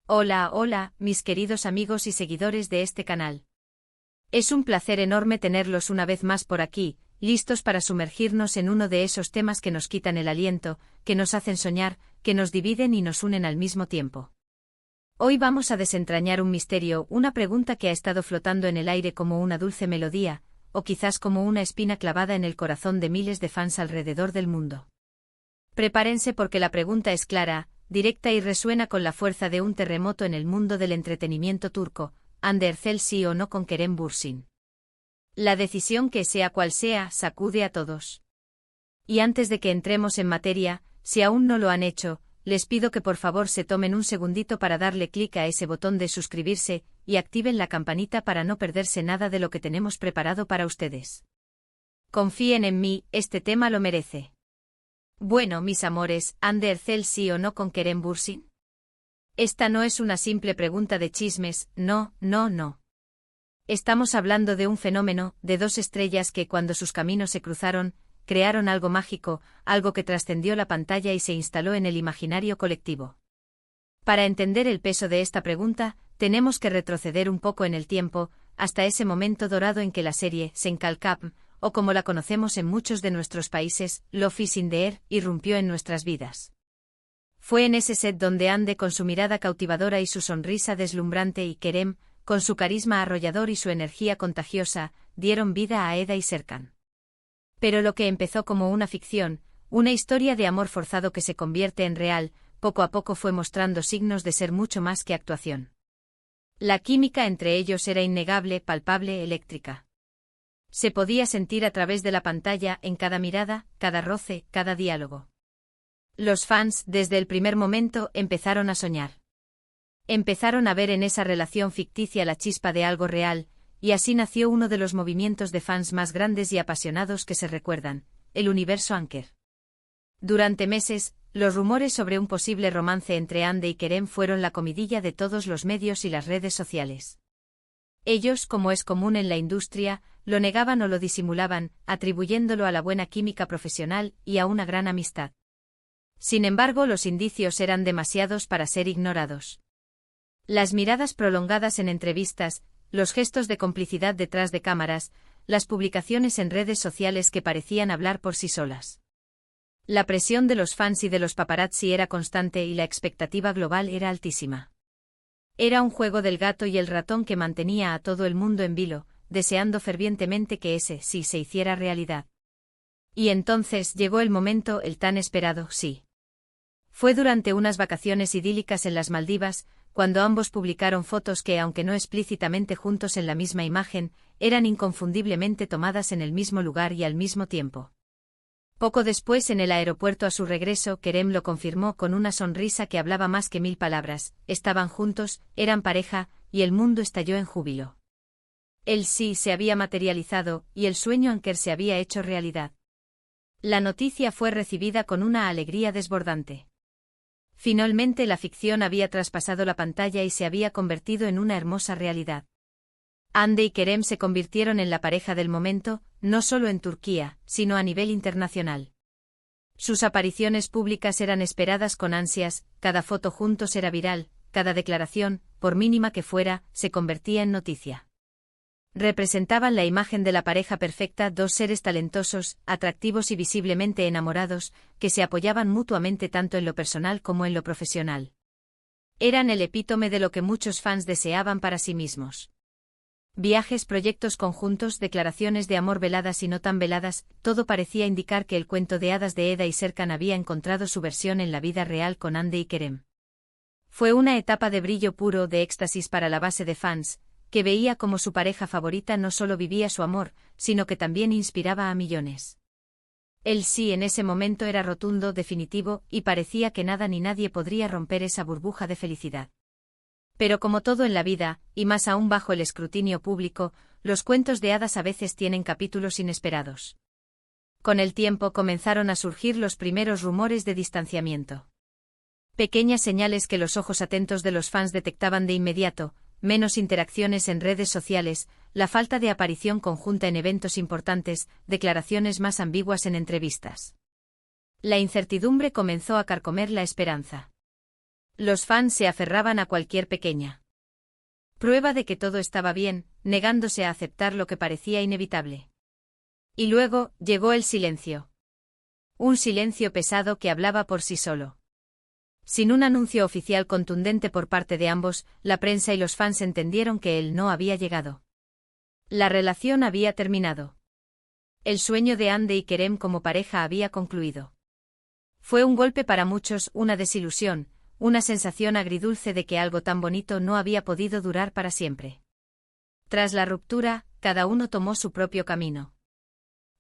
Hola, hola, mis queridos amigos y seguidores de este canal. Es un placer enorme tenerlos una vez más por aquí, listos para sumergirnos en uno de esos temas que nos quitan el aliento, que nos hacen soñar, que nos dividen y nos unen al mismo tiempo. Hoy vamos a desentrañar un misterio, una pregunta que ha estado flotando en el aire como una dulce melodía, o quizás como una espina clavada en el corazón de miles de fans alrededor del mundo. Prepárense porque la pregunta es clara, directa y resuena con la fuerza de un terremoto en el mundo del entretenimiento turco: ¿Hande Erçel sí o no con Kerem Bürsin? La decisión, que sea cual sea, sacude a todos. Y antes de que entremos en materia, si aún no lo han hecho, les pido que por favor se tomen un segundito para darle clic a ese botón de suscribirse, y activen la campanita para no perderse nada de lo que tenemos preparado para ustedes. Confíen en mí, este tema lo merece. Bueno, mis amores, ¿Hande Erçel sí o no con Kerem Bürsin? Esta no es una simple pregunta de chismes, no. Estamos hablando de un fenómeno, de dos estrellas que cuando sus caminos se cruzaron, crearon algo mágico, algo que trascendió la pantalla y se instaló en el imaginario colectivo. Para entender el peso de esta pregunta, tenemos que retroceder un poco en el tiempo, hasta ese momento dorado en que la serie Senkalkap, o como la conocemos en muchos de nuestros países, Love is in the Air, irrumpió en nuestras vidas. Fue en ese set donde Hande, con su mirada cautivadora y su sonrisa deslumbrante, y Kerem, con su carisma arrollador y su energía contagiosa, dieron vida a Eda y Serkan. Pero lo que empezó como una ficción, una historia de amor forzado que se convierte en real, poco a poco fue mostrando signos de ser mucho más que actuación. La química entre ellos era innegable, palpable, eléctrica. Se podía sentir a través de la pantalla, en cada mirada, cada roce, cada diálogo. Los fans, desde el primer momento, empezaron a soñar. Empezaron a ver en esa relación ficticia la chispa de algo real, y así nació uno de los movimientos de fans más grandes y apasionados que se recuerdan: el universo Anker. Durante meses, los rumores sobre un posible romance entre Hande y Kerem fueron la comidilla de todos los medios y las redes sociales. Ellos, como es común en la industria, lo negaban o lo disimulaban, atribuyéndolo a la buena química profesional y a una gran amistad. Sin embargo, los indicios eran demasiados para ser ignorados. Las miradas prolongadas en entrevistas, los gestos de complicidad detrás de cámaras, las publicaciones en redes sociales que parecían hablar por sí solas. La presión de los fans y de los paparazzi era constante y la expectativa global era altísima. Era un juego del gato y el ratón que mantenía a todo el mundo en vilo, deseando fervientemente que ese sí se hiciera realidad. Y entonces llegó el momento, el tan esperado sí. Fue durante unas vacaciones idílicas en las Maldivas, cuando ambos publicaron fotos que, aunque no explícitamente juntos en la misma imagen, eran inconfundiblemente tomadas en el mismo lugar y al mismo tiempo. Poco después, en el aeropuerto a su regreso, Kerem lo confirmó con una sonrisa que hablaba más que 1000 palabras: estaban juntos, eran pareja, y el mundo estalló en júbilo. El sí se había materializado, y el sueño Anker se había hecho realidad. La noticia fue recibida con una alegría desbordante. Finalmente la ficción había traspasado la pantalla y se había convertido en una hermosa realidad. Hande y Kerem se convirtieron en la pareja del momento, no solo en Turquía, sino a nivel internacional. Sus apariciones públicas eran esperadas con ansias, cada foto juntos era viral, cada declaración, por mínima que fuera, se convertía en noticia. Representaban la imagen de la pareja perfecta, dos seres talentosos, atractivos y visiblemente enamorados, que se apoyaban mutuamente tanto en lo personal como en lo profesional. Eran el epítome de lo que muchos fans deseaban para sí mismos. Viajes, proyectos conjuntos, declaraciones de amor veladas y no tan veladas, todo parecía indicar que el cuento de hadas de Eda y Serkan había encontrado su versión en la vida real con Hande y Kerem. Fue una etapa de brillo puro, de éxtasis para la base de fans, que veía como su pareja favorita no solo vivía su amor, sino que también inspiraba a millones. El sí en ese momento era rotundo, definitivo, y parecía que nada ni nadie podría romper esa burbuja de felicidad. Pero como todo en la vida, y más aún bajo el escrutinio público, los cuentos de hadas a veces tienen capítulos inesperados. Con el tiempo comenzaron a surgir los primeros rumores de distanciamiento. Pequeñas señales que los ojos atentos de los fans detectaban de inmediato: menos interacciones en redes sociales, la falta de aparición conjunta en eventos importantes, declaraciones más ambiguas en entrevistas. La incertidumbre comenzó a carcomer la esperanza. Los fans se aferraban a cualquier pequeña prueba de que todo estaba bien, negándose a aceptar lo que parecía inevitable. Y luego, llegó el silencio. Un silencio pesado que hablaba por sí solo. Sin un anuncio oficial contundente por parte de ambos, la prensa y los fans entendieron que él no había llegado. La relación había terminado. El sueño de Ande y Kerem como pareja había concluido. Fue un golpe para muchos, una desilusión, una sensación agridulce de que algo tan bonito no había podido durar para siempre. Tras la ruptura, cada uno tomó su propio camino.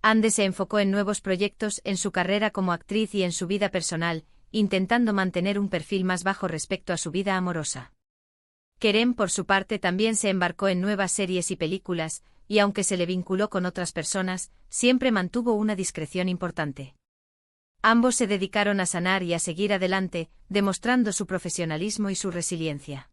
Ande se enfocó en nuevos proyectos, en su carrera como actriz y en su vida personal, intentando mantener un perfil más bajo respecto a su vida amorosa. Kerem, por su parte, también se embarcó en nuevas series y películas, y aunque se le vinculó con otras personas, siempre mantuvo una discreción importante. Ambos se dedicaron a sanar y a seguir adelante, demostrando su profesionalismo y su resiliencia.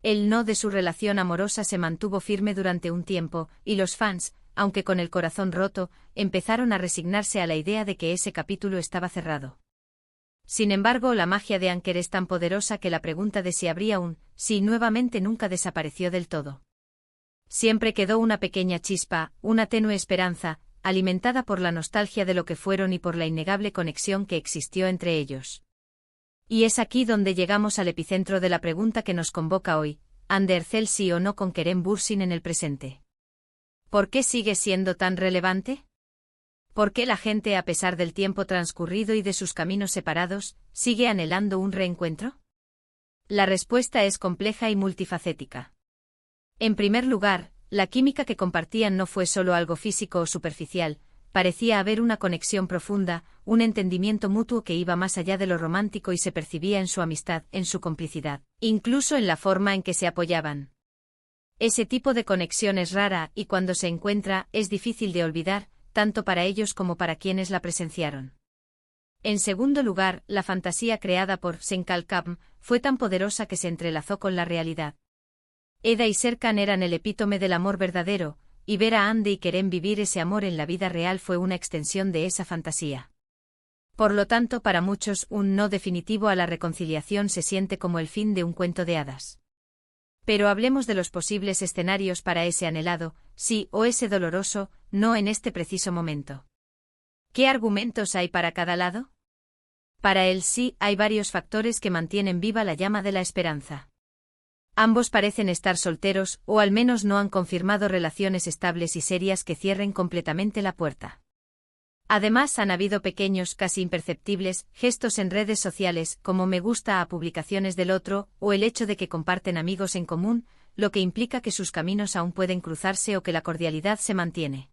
El no de su relación amorosa se mantuvo firme durante un tiempo, y los fans, aunque con el corazón roto, empezaron a resignarse a la idea de que ese capítulo estaba cerrado. Sin embargo, la magia de Anker es tan poderosa que la pregunta de si habría un sí nuevamente nunca desapareció del todo. Siempre quedó una pequeña chispa, una tenue esperanza, alimentada por la nostalgia de lo que fueron y por la innegable conexión que existió entre ellos. Y es aquí donde llegamos al epicentro de la pregunta que nos convoca hoy: ¿Ander Cel sí o no con Kerem Bürsin en el presente? ¿Por qué sigue siendo tan relevante? ¿Por qué la gente, a pesar del tiempo transcurrido y de sus caminos separados, sigue anhelando un reencuentro? La respuesta es compleja y multifacética. En primer lugar, la química que compartían no fue solo algo físico o superficial, parecía haber una conexión profunda, un entendimiento mutuo que iba más allá de lo romántico y se percibía en su amistad, en su complicidad, incluso en la forma en que se apoyaban. Ese tipo de conexión es rara y cuando se encuentra es difícil de olvidar, tanto para ellos como para quienes la presenciaron. En segundo lugar, la fantasía creada por Senkalkam fue tan poderosa que se entrelazó con la realidad. Eda y Serkan eran el epítome del amor verdadero, y ver a Ande y Kerem vivir ese amor en la vida real fue una extensión de esa fantasía. Por lo tanto, para muchos, un no definitivo a la reconciliación se siente como el fin de un cuento de hadas. Pero hablemos de los posibles escenarios para ese anhelado sí o ese doloroso no en este preciso momento. ¿Qué argumentos hay para cada lado? Para el sí hay varios factores que mantienen viva la llama de la esperanza. Ambos parecen estar solteros, o al menos no han confirmado relaciones estables y serias que cierren completamente la puerta. Además, han habido pequeños, casi imperceptibles, gestos en redes sociales, como me gusta a publicaciones del otro, o el hecho de que comparten amigos en común, lo que implica que sus caminos aún pueden cruzarse o que la cordialidad se mantiene.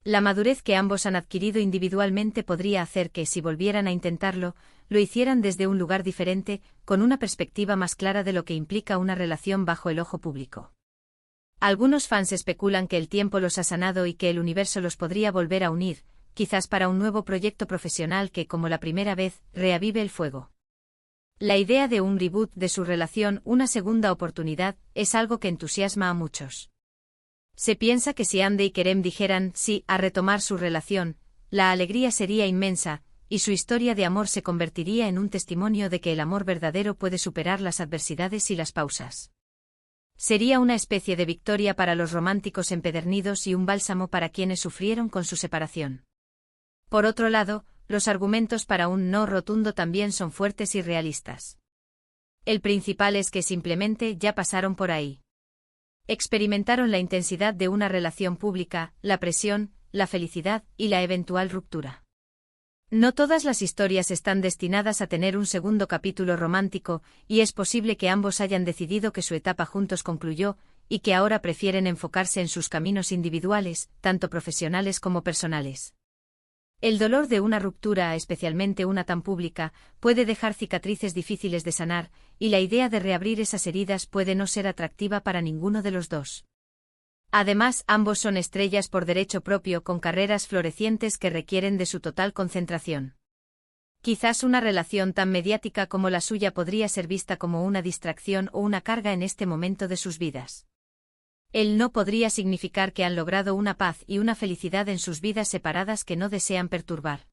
La madurez que ambos han adquirido individualmente podría hacer que, si volvieran a intentarlo, lo hicieran desde un lugar diferente, con una perspectiva más clara de lo que implica una relación bajo el ojo público. Algunos fans especulan que el tiempo los ha sanado y que el universo los podría volver a unir, quizás para un nuevo proyecto profesional que, como la primera vez, reavive el fuego. La idea de un reboot de su relación, una segunda oportunidad, es algo que entusiasma a muchos. Se piensa que si Ande y Kerem dijeran sí a retomar su relación, la alegría sería inmensa, y su historia de amor se convertiría en un testimonio de que el amor verdadero puede superar las adversidades y las pausas. Sería una especie de victoria para los románticos empedernidos y un bálsamo para quienes sufrieron con su separación. Por otro lado, los argumentos para un no rotundo también son fuertes y realistas. El principal es que simplemente ya pasaron por ahí. Experimentaron la intensidad de una relación pública, la presión, la felicidad y la eventual ruptura. No todas las historias están destinadas a tener un segundo capítulo romántico, y es posible que ambos hayan decidido que su etapa juntos concluyó, y que ahora prefieren enfocarse en sus caminos individuales, tanto profesionales como personales. El dolor de una ruptura, especialmente una tan pública, puede dejar cicatrices difíciles de sanar, y la idea de reabrir esas heridas puede no ser atractiva para ninguno de los dos. Además, ambos son estrellas por derecho propio con carreras florecientes que requieren de su total concentración. Quizás una relación tan mediática como la suya podría ser vista como una distracción o una carga en este momento de sus vidas. El no podría significar que han logrado una paz y una felicidad en sus vidas separadas que no desean perturbar.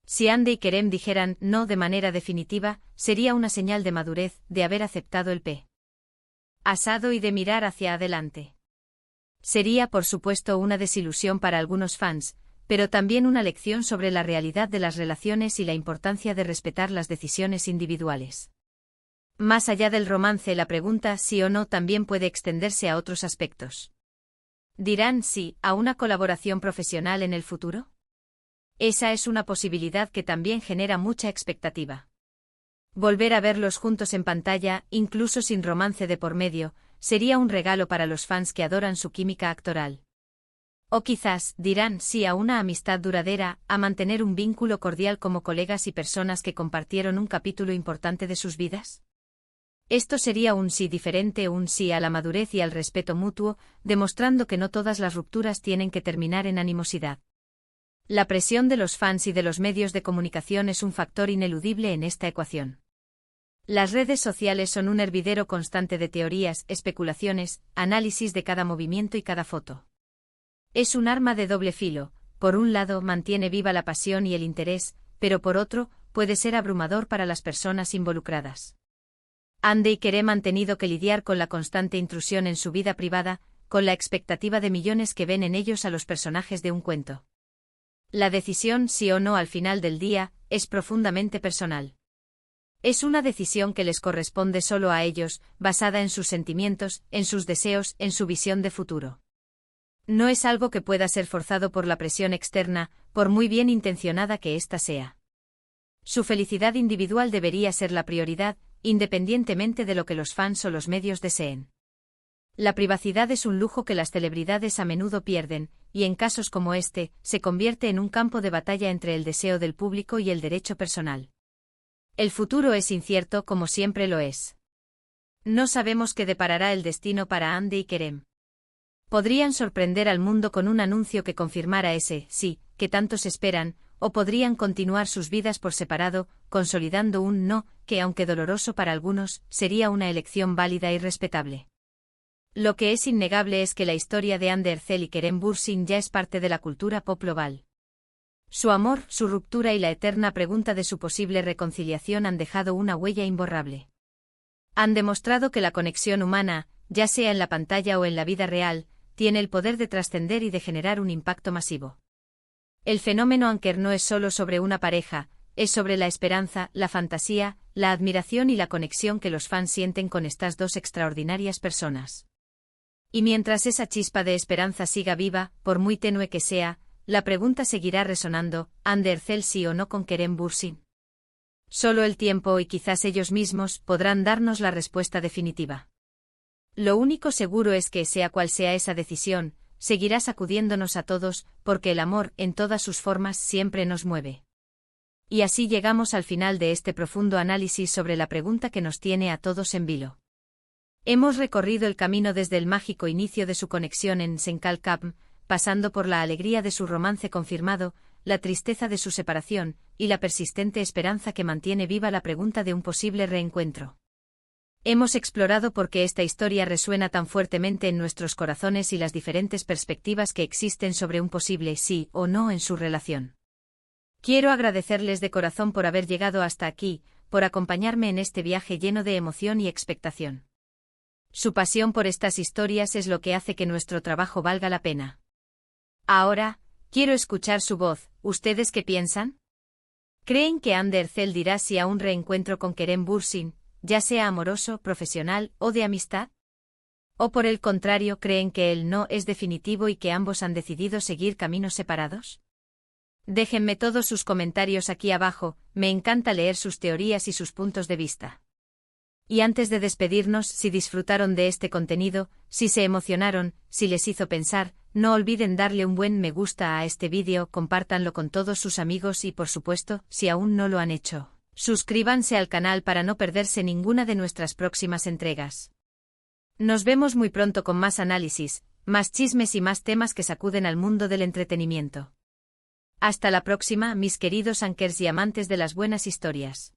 Si Ande y Kerem dijeran no de manera definitiva, sería una señal de madurez, de haber aceptado el pasado y de mirar hacia adelante. Sería, por supuesto, una desilusión para algunos fans, pero también una lección sobre la realidad de las relaciones y la importancia de respetar las decisiones individuales. Más allá del romance, la pregunta sí o no también puede extenderse a otros aspectos. ¿Dirán sí a una colaboración profesional en el futuro? Esa es una posibilidad que también genera mucha expectativa. Volver a verlos juntos en pantalla, incluso sin romance de por medio, sería un regalo para los fans que adoran su química actoral. O quizás dirán sí a una amistad duradera, a mantener un vínculo cordial como colegas y personas que compartieron un capítulo importante de sus vidas. Esto sería un sí diferente, un sí a la madurez y al respeto mutuo, demostrando que no todas las rupturas tienen que terminar en animosidad. La presión de los fans y de los medios de comunicación es un factor ineludible en esta ecuación. Las redes sociales son un hervidero constante de teorías, especulaciones, análisis de cada movimiento y cada foto. Es un arma de doble filo, por un lado mantiene viva la pasión y el interés, pero por otro, puede ser abrumador para las personas involucradas. Ande y Kerem han tenido que lidiar con la constante intrusión en su vida privada, con la expectativa de millones que ven en ellos a los personajes de un cuento. La decisión, sí o no al final del día, es profundamente personal. Es una decisión que les corresponde solo a ellos, basada en sus sentimientos, en sus deseos, en su visión de futuro. No es algo que pueda ser forzado por la presión externa, por muy bien intencionada que ésta sea. Su felicidad individual debería ser la prioridad, independientemente de lo que los fans o los medios deseen. La privacidad es un lujo que las celebridades a menudo pierden, y en casos como este, se convierte en un campo de batalla entre el deseo del público y el derecho personal. El futuro es incierto como siempre lo es. No sabemos qué deparará el destino para Ande y Kerem. Podrían sorprender al mundo con un anuncio que confirmara ese sí, que tantos esperan, o podrían continuar sus vidas por separado, consolidando un no, que aunque doloroso para algunos, sería una elección válida y respetable. Lo que es innegable es que la historia de Ande Erçel y Kerem Bürsin ya es parte de la cultura pop global. Su amor, su ruptura y la eterna pregunta de su posible reconciliación han dejado una huella imborrable. Han demostrado que la conexión humana, ya sea en la pantalla o en la vida real, tiene el poder de trascender y de generar un impacto masivo. El fenómeno Anker no es solo sobre una pareja, es sobre la esperanza, la fantasía, la admiración y la conexión que los fans sienten con estas dos extraordinarias personas. Y mientras esa chispa de esperanza siga viva, por muy tenue que sea, la pregunta seguirá resonando, ¿Ande Erçel sí o no con Kerem Bürsin? Solo el tiempo y quizás ellos mismos podrán darnos la respuesta definitiva. Lo único seguro es que, sea cual sea esa decisión, seguirá sacudiéndonos a todos, porque el amor, en todas sus formas, siempre nos mueve. Y así llegamos al final de este profundo análisis sobre la pregunta que nos tiene a todos en vilo. Hemos recorrido el camino desde el mágico inicio de su conexión en Senkalkam, pasando por la alegría de su romance confirmado, la tristeza de su separación, y la persistente esperanza que mantiene viva la pregunta de un posible reencuentro. Hemos explorado por qué esta historia resuena tan fuertemente en nuestros corazones y las diferentes perspectivas que existen sobre un posible sí o no en su relación. Quiero agradecerles de corazón por haber llegado hasta aquí, por acompañarme en este viaje lleno de emoción y expectación. Su pasión por estas historias es lo que hace que nuestro trabajo valga la pena. Ahora, quiero escuchar su voz. ¿Ustedes qué piensan? ¿Creen que Ande Erçel dirá sí a un reencuentro con Kerem Bürsin, ya sea amoroso, profesional o de amistad? ¿O por el contrario creen que el no es definitivo y que ambos han decidido seguir caminos separados? Déjenme todos sus comentarios aquí abajo, me encanta leer sus teorías y sus puntos de vista. Y antes de despedirnos, si disfrutaron de este contenido, si se emocionaron, si les hizo pensar, no olviden darle un buen me gusta a este vídeo, compártanlo con todos sus amigos y por supuesto, si aún no lo han hecho, suscríbanse al canal para no perderse ninguna de nuestras próximas entregas. Nos vemos muy pronto con más análisis, más chismes y más temas que sacuden al mundo del entretenimiento. Hasta la próxima, mis queridos ankers y amantes de las buenas historias.